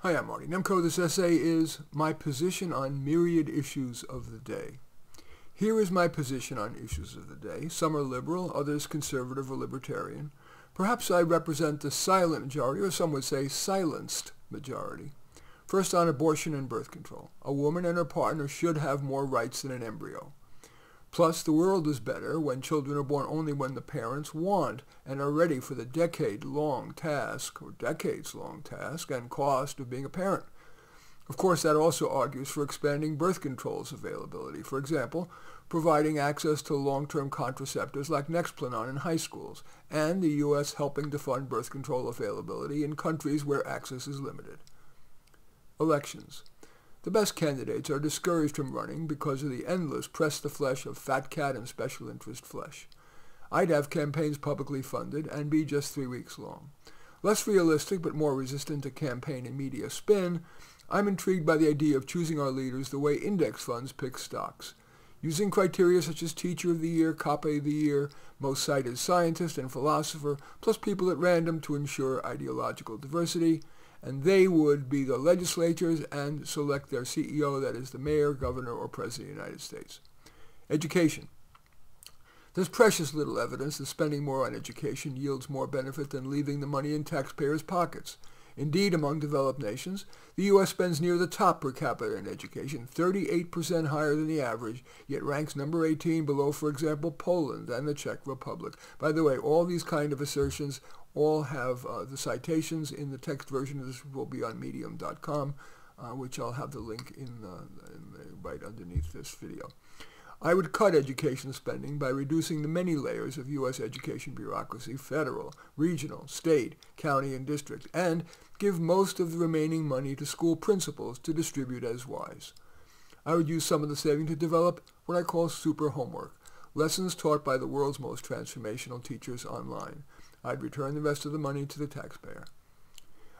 Hi, I'm Marty Nemco. This essay is my position on myriad issues of the day. Here is my position on issues of the day. Some are liberal, others conservative or libertarian. Perhaps I represent the silent majority, or some would say silenced majority. First, on abortion and birth control. A woman and her partner should have more rights than an embryo. Plus, the world is better when children are born only when the parents want and are ready for the decades-long task and cost of being a parent. Of course, that also argues for expanding birth control's availability. For example, providing access to long-term contraceptives like Nexplanon in high schools, and the U.S. helping to fund birth control availability in countries where access is limited. Elections. The best candidates are discouraged from running because of the endless press the flesh of fat cat and special interest flesh. I'd have campaigns publicly funded and be just 3 weeks long. Less realistic but more resistant to campaign and media spin, I'm intrigued by the idea of choosing our leaders the way index funds pick stocks. Using criteria such as Teacher of the Year, Copy of the Year, Most Cited Scientist and Philosopher, plus people at random to ensure ideological diversity, and they would be the legislatures and select their CEO, that is the mayor, governor, or president of the United States. Education. There's precious little evidence that spending more on education yields more benefit than leaving the money in taxpayers' pockets. Indeed, among developed nations, the U.S. spends near the top per capita in education, 38% higher than the average, yet ranks number 18 below, for example, Poland and the Czech Republic. By the way, all these kind of assertions all have the citations in the text version of this will be on medium.com, which I'll have the link right underneath this video. I would cut education spending by reducing the many layers of U.S. education bureaucracy, federal, regional, state, county, and district, and give most of the remaining money to school principals to distribute as wise. I would use some of the saving to develop what I call super homework, lessons taught by the world's most transformational teachers online. I'd return the rest of the money to the taxpayer.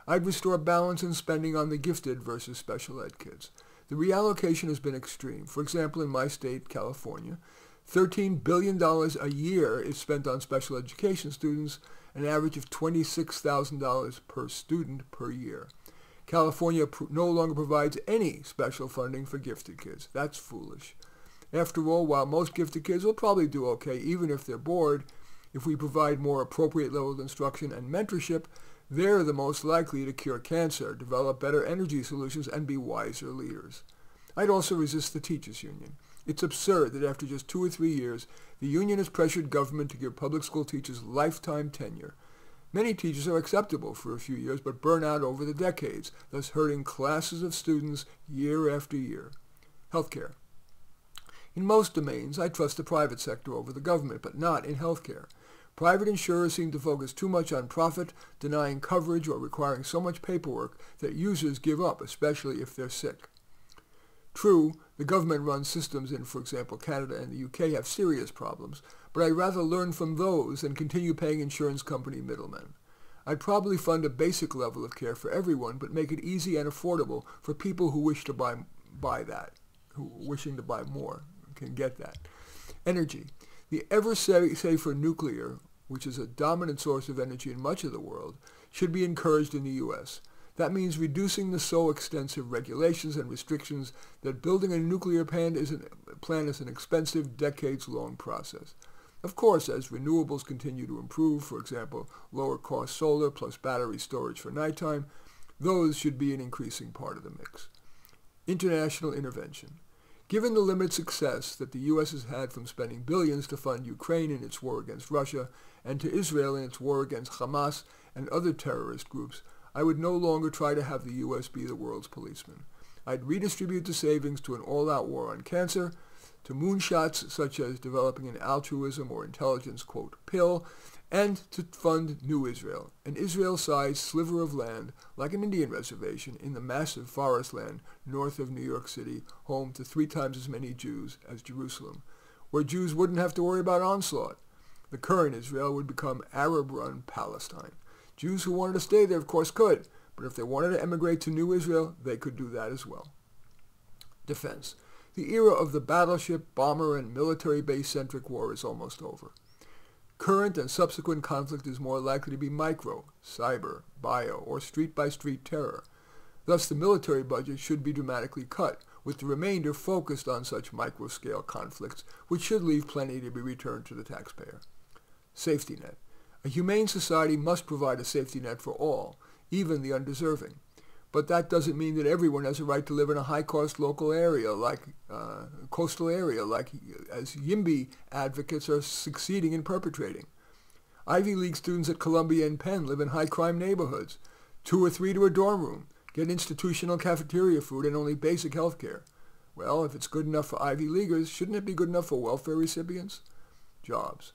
I'd restore balance in spending on the gifted versus special ed kids. The reallocation has been extreme. For example, in my state, California, $13 billion a year is spent on special education students, an average of $26,000 per student per year. California no longer provides any special funding for gifted kids. That's foolish. After all, while most gifted kids will probably do okay, even if they're bored, if we provide more appropriate level of instruction and mentorship, they're the most likely to cure cancer, develop better energy solutions, and be wiser leaders. I'd also resist the teachers' union. It's absurd that after just 2 or 3 years, the union has pressured government to give public school teachers lifetime tenure. Many teachers are acceptable for a few years, but burn out over the decades, thus hurting classes of students year after year. Healthcare. In most domains, I trust the private sector over the government, but not in healthcare. Private insurers seem to focus too much on profit, denying coverage or requiring so much paperwork that users give up, especially if they're sick. True, the government-run systems in, for example, Canada and the UK have serious problems, but I'd rather learn from those than continue paying insurance company middlemen. I'd probably fund a basic level of care for everyone, but make it easy and affordable for people who wish to buy wishing to buy more can get that. Energy. The ever-safer nuclear, which is a dominant source of energy in much of the world, should be encouraged in the U.S. That means reducing the so extensive regulations and restrictions that building a nuclear plant is an expensive, decades-long process. Of course, as renewables continue to improve, for example, lower-cost solar plus battery storage for nighttime, those should be an increasing part of the mix. International intervention. Given the limited success that the U.S. has had from spending billions to fund Ukraine in its war against Russia and to Israel in its war against Hamas and other terrorist groups, I would no longer try to have the U.S. be the world's policeman. I'd redistribute the savings to an all-out war on cancer, to moonshots such as developing an altruism or intelligence, quote, pill, and to fund New Israel, an Israel-sized sliver of land, like an Indian reservation, in the massive forest land north of New York City, home to 3 times as many Jews as Jerusalem, where Jews wouldn't have to worry about onslaught. The current Israel would become Arab-run Palestine. Jews who wanted to stay there, of course, could, but if they wanted to emigrate to New Israel, they could do that as well. Defense. The era of the battleship, bomber, and military-base-centric war is almost over. Current and subsequent conflict is more likely to be micro, cyber, bio, or street-by-street terror. Thus, the military budget should be dramatically cut, with the remainder focused on such micro-scale conflicts, which should leave plenty to be returned to the taxpayer. Safety net. A humane society must provide a safety net for all, even the undeserving. But that doesn't mean that everyone has a right to live in a high-cost local area, coastal area, like as YIMBY advocates are succeeding in perpetrating. Ivy League students at Columbia and Penn live in high-crime neighborhoods, 2 or 3 to a dorm room, get institutional cafeteria food and only basic health care. Well, if it's good enough for Ivy Leaguers, shouldn't it be good enough for welfare recipients? Jobs.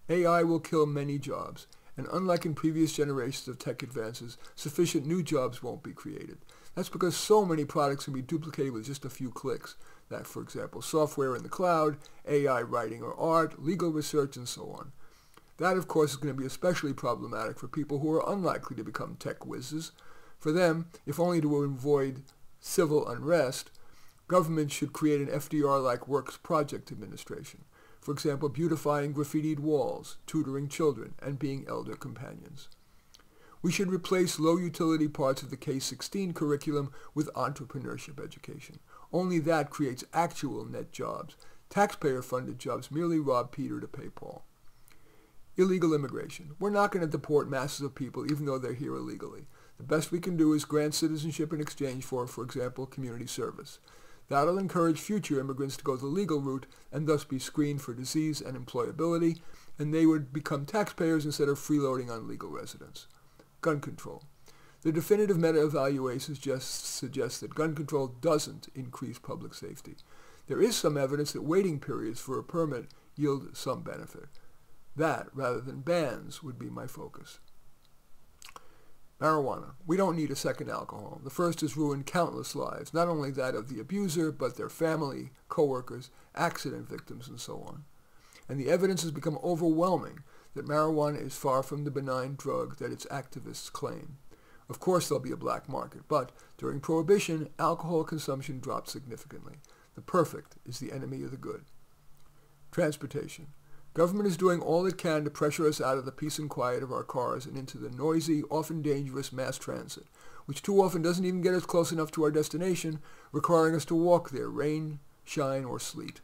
AI will kill many jobs, and unlike in previous generations of tech advances, sufficient new jobs won't be created. That's because so many products can be duplicated with just a few clicks. That, for example, software in the cloud, AI writing or art, legal research, and so on. That, of course, is going to be especially problematic for people who are unlikely to become tech whizzes. For them, if only to avoid civil unrest, government should create an FDR-like works project administration. For example, beautifying graffitied walls, tutoring children, and being elder companions. We should replace low-utility parts of the K-16 curriculum with entrepreneurship education. Only that creates actual net jobs. Taxpayer-funded jobs merely rob Peter to pay Paul. Illegal immigration. We're not going to deport masses of people even though they're here illegally. The best we can do is grant citizenship in exchange for example, community service. That'll encourage future immigrants to go the legal route and thus be screened for disease and employability, and they would become taxpayers instead of freeloading on legal residents. Gun control. The definitive meta-evaluations just suggest that gun control doesn't increase public safety. There is some evidence that waiting periods for a permit yield some benefit. That, rather than bans, would be my focus. Marijuana. We don't need a second alcohol. The first has ruined countless lives, not only that of the abuser, but their family, co-workers, accident victims, and so on. And the evidence has become overwhelming that marijuana is far from the benign drug that its activists claim. Of course there'll be a black market, but during Prohibition, alcohol consumption dropped significantly. The perfect is the enemy of the good. Transportation. Government is doing all it can to pressure us out of the peace and quiet of our cars and into the noisy, often dangerous mass transit, which too often doesn't even get us close enough to our destination, requiring us to walk there, rain, shine, or sleet.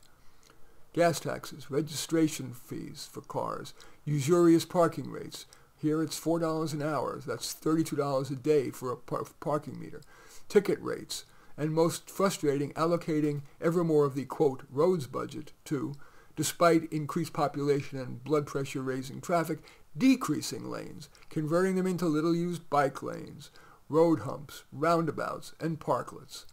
Gas taxes, registration fees for cars, usurious parking rates. Here it's $4 an hour. That's $32 a day for a parking meter. Ticket rates, and most frustrating, allocating ever more of the, quote, roads budget to, despite increased population and blood pressure-raising traffic, decreasing lanes, converting them into little-used bike lanes, road humps, roundabouts, and parklets.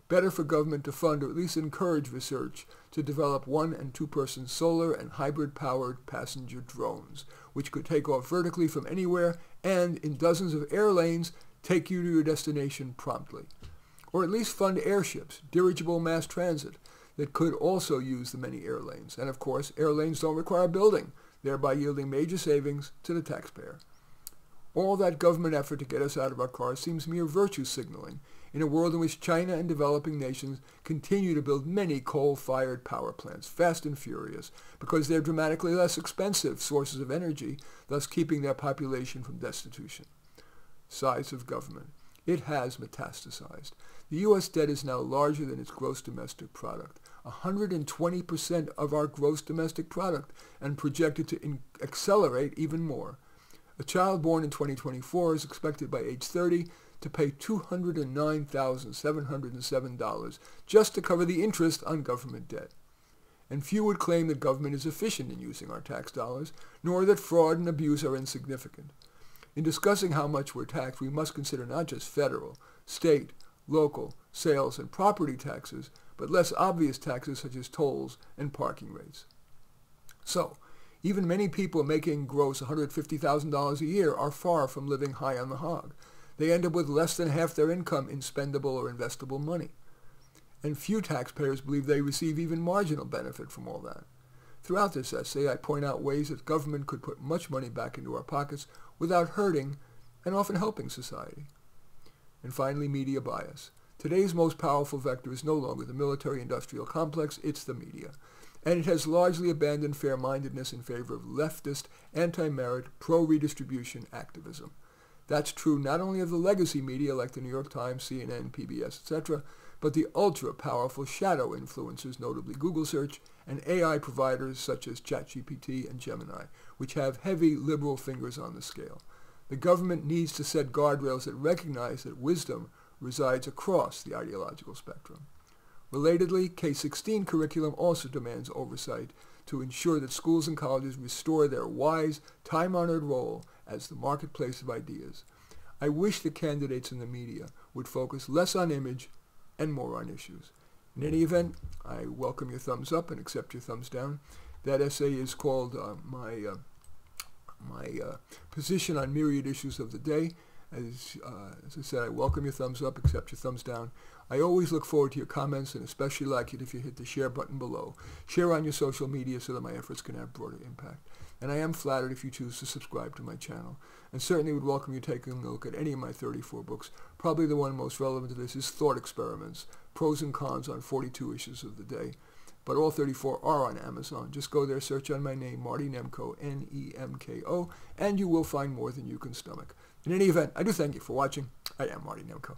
Better for government to fund or at least encourage research to develop 1- and 2-person solar and hybrid-powered passenger drones, which could take off vertically from anywhere and, in dozens of air lanes, take you to your destination promptly. Or at least fund airships, dirigible mass transit, that could also use the many air lanes. And of course, air lanes don't require building, thereby yielding major savings to the taxpayer. All that government effort to get us out of our cars seems mere virtue signaling in a world in which China and developing nations continue to build many coal-fired power plants, fast and furious, because they're dramatically less expensive sources of energy, thus keeping their population from destitution. Size of government. It has metastasized. The U.S. debt is now larger than its gross domestic product, 120% of our gross domestic product, and projected to accelerate even more. A child born in 2024 is expected by age 30 to pay $209,707 just to cover the interest on government debt. And few would claim that government is efficient in using our tax dollars, nor that fraud and abuse are insignificant. In discussing how much we're taxed, we must consider not just federal, state, local, sales, and property taxes, but less obvious taxes such as tolls and parking rates. So, even many people making gross $150,000 a year are far from living high on the hog. They end up with less than half their income in spendable or investable money. And few taxpayers believe they receive even marginal benefit from all that. Throughout this essay, I point out ways that government could put much money back into our pockets without hurting and often helping society. And finally, media bias. Today's most powerful vector is no longer the military-industrial complex, it's the media. And it has largely abandoned fair-mindedness in favor of leftist, anti-merit, pro-redistribution activism. That's true not only of the legacy media like the New York Times, CNN, PBS, etc., but the ultra-powerful shadow influencers, notably Google Search, and AI providers such as ChatGPT and Gemini, which have heavy liberal fingers on the scale. The government needs to set guardrails that recognize that wisdom resides across the ideological spectrum. Relatedly, K-16 curriculum also demands oversight to ensure that schools and colleges restore their wise, time-honored role as the marketplace of ideas. I wish the candidates in the media would focus less on image and more on issues. In any event, I welcome your thumbs up and accept your thumbs down. That essay is called my position on myriad issues of the day. As I said, I welcome your thumbs up, accept your thumbs down. I always look forward to your comments, and especially like it if you hit the share button below. Share on your social media so that my efforts can have broader impact. And I am flattered if you choose to subscribe to my channel. And certainly would welcome you taking a look at any of my 34 books. Probably the one most relevant to this is Thought Experiments, Pros and Cons on 42 Issues of the Day. But all 34 are on Amazon. Just go there, search on my name, Marty Nemko, N-E-M-K-O, and you will find more than you can stomach. In any event, I do thank you for watching. I am Marty Nemko.